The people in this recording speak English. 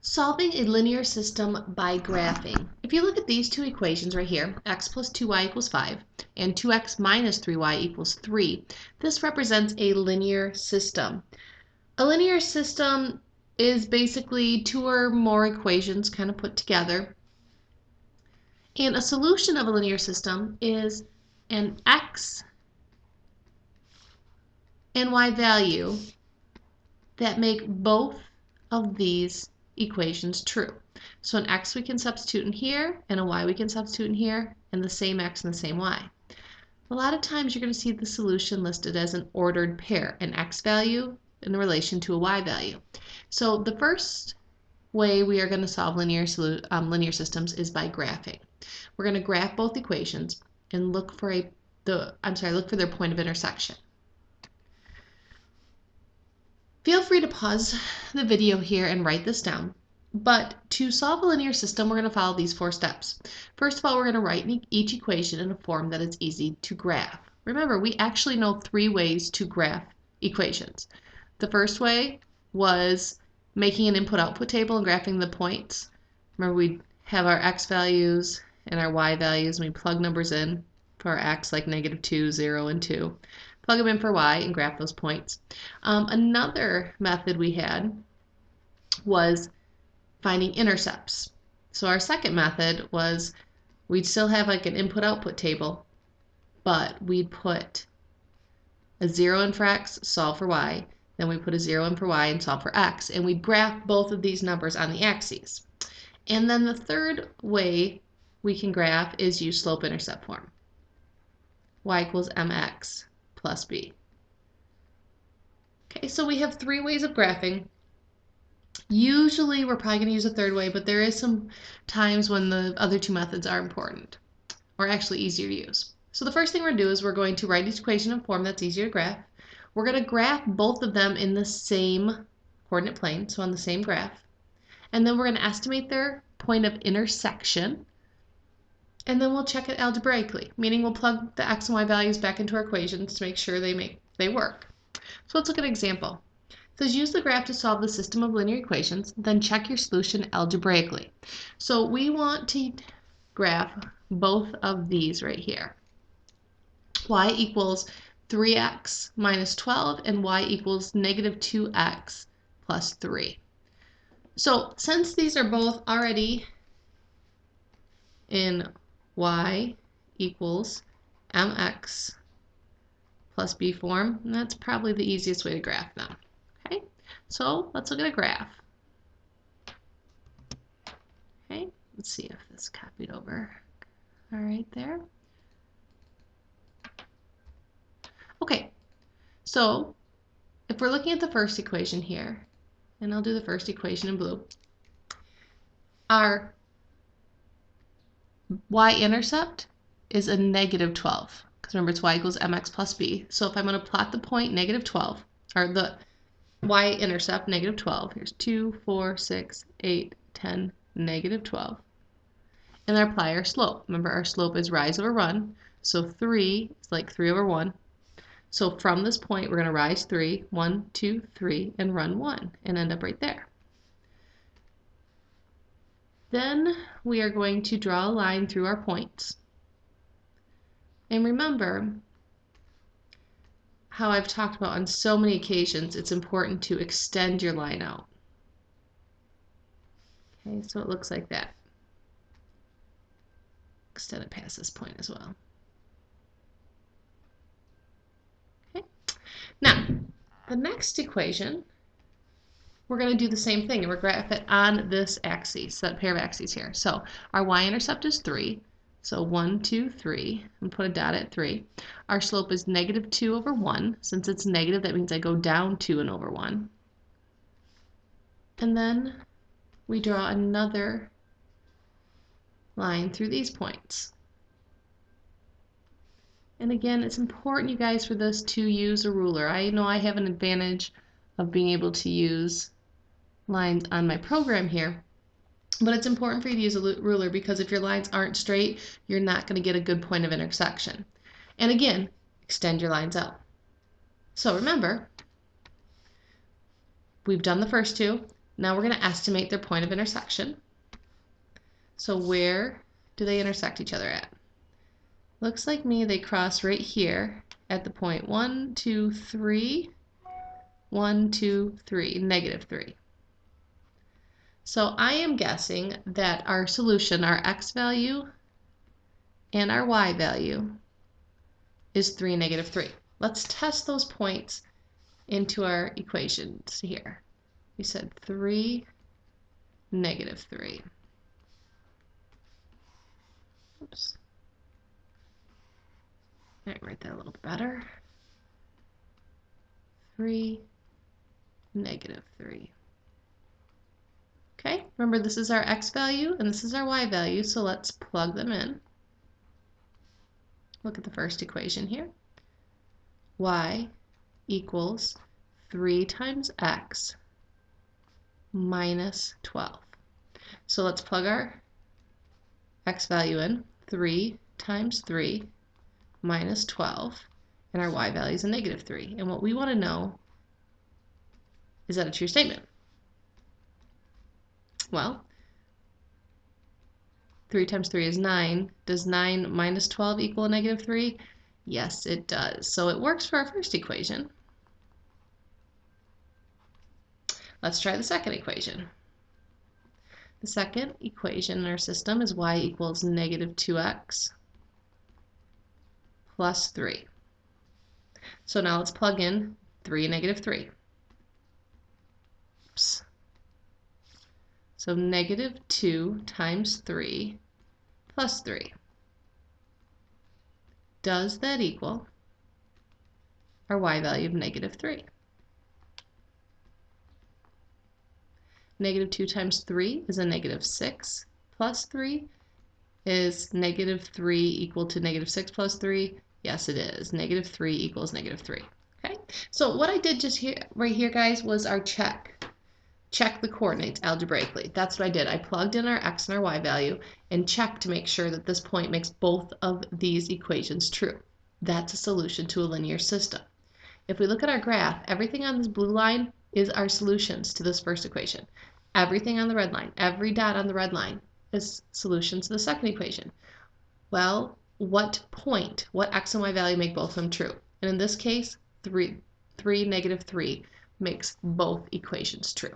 Solving a linear system by graphing. If you look at these two equations right here, x plus 2y equals 5 and 2x minus 3y equals 3, this represents a linear system. A linear system is basically two or more equations kind of put together. And a solution of a linear system is an x and y value that make both of these equations true. So an x we can substitute in here, and a y we can substitute in here, and the same x and the same y. A lot of times you're going to see the solution listed as an ordered pair, an x value in relation to a y value. So the first way we are going to solve linear systems is by graphing. We're going to graph both equations and look for their point of intersection. Feel free to pause the video here and write this down. But to solve a linear system, we're going to follow these 4 steps. First of all, we're going to write each equation in a form that is easy to graph. Remember, we actually know 3 ways to graph equations. The first way was making an input-output table and graphing the points. Remember, we have our x values and our y values, and we plug numbers in for our x, like -2, 0, and 2. Plug them in for y and graph those points. Another method we had was finding intercepts. So our second method was we'd still have like an input-output table, but we'd put a 0 in for x, solve for y, then we put a 0 in for y and solve for x, and we'd graph both of these numbers on the axes. And then the third way we can graph is use slope-intercept form. Y equals mx plus b. Okay, so we have 3 ways of graphing. Usually we're probably going to use a third way, but there is some times when the other 2 methods are important, or actually easier to use. So the first thing we're going to do is we're going to write each equation in a form that's easier to graph. We're going to graph both of them in the same coordinate plane, so on the same graph. And then we're going to estimate their point of intersection. And then we'll check it algebraically, meaning we'll plug the x and y values back into our equations to make sure they work. So let's look at an example. It says use the graph to solve the system of linear equations, then check your solution algebraically. So we want to graph both of these right here. Y equals 3x minus 12 and y equals -2x plus 3. So since these are both already in y equals mx plus b form, and that's probably the easiest way to graph them. Okay, so let's look at a graph. Okay, let's see if this copied over. All right, there. Okay, so if we're looking at the first equation here, and I'll do the first equation in blue, our y-intercept is a -12, because remember it's y equals mx plus b. So if I'm going to plot the point -12, or the y-intercept -12, here's 2, 4, 6, 8, 10, -12, and then apply our slope. Remember our slope is rise over run, so 3 is like 3 over 1. So from this point we're going to rise 3, 1, 2, 3, and run 1, and end up right there. Then we are going to draw a line through our points. And remember how I've talked about on so many occasions, it's important to extend your line out. Okay, so it looks like that. Extend it past this point as well. Okay. Now, the next equation, we're going to do the same thing, and we're going to graph it on this axis, that pair of axes here. So our y-intercept is 3, so 1, 2, 3, and put a dot at 3. Our slope is -2 over 1. Since it's negative, that means I go down 2 and over 1. And then we draw another line through these points. And again, it's important, you guys, for this to use a ruler. I know I have an advantage of being able to use lines on my program here, but it's important for you to use a ruler, because if your lines aren't straight, you're not going to get a good point of intersection. And again, extend your lines out. So remember, we've done the first 2. Now we're going to estimate their point of intersection. So where do they intersect each other at? Looks like me they cross right here at the point 1, 2, 3, 1, 2, 3, negative 3. So I am guessing that our solution, our x value and our y value, is 3, negative 3. Let's test those points into our equations here. We said 3, negative 3. Oops. All right, write that a little bit better. 3, negative 3. Okay, remember this is our x value and this is our y value, so let's plug them in. Look at the first equation here. Y equals 3 times x minus 12. So let's plug our x value in. 3 times 3 minus 12, and our y value is a negative 3. And what we want to know, is that a true statement? Well, 3 times 3 is 9. Does 9 minus 12 equal a negative 3? Yes, it does. So it works for our first equation. Let's try the second equation. The second equation in our system is y equals negative 2x plus 3. So now let's plug in 3 and negative 3. Oops. So negative 2 times 3 plus 3. Does that equal our y value of negative 3? Negative 2 times 3 is a negative 6 plus 3. Is negative 3 equal to negative 6 plus 3? Yes, it is. Negative 3 equals negative 3. Okay, so what I did just here, right here, guys, was our check the coordinates algebraically. That's what I did. I plugged in our x and our y value and checked to make sure that this point makes both of these equations true. That's a solution to a linear system. If we look at our graph, everything on this blue line is our solutions to this first equation. Everything on the red line, every dot on the red line is solutions to the second equation. Well, what point, what x and y value make both of them true? And in this case, 3, negative 3 makes both equations true.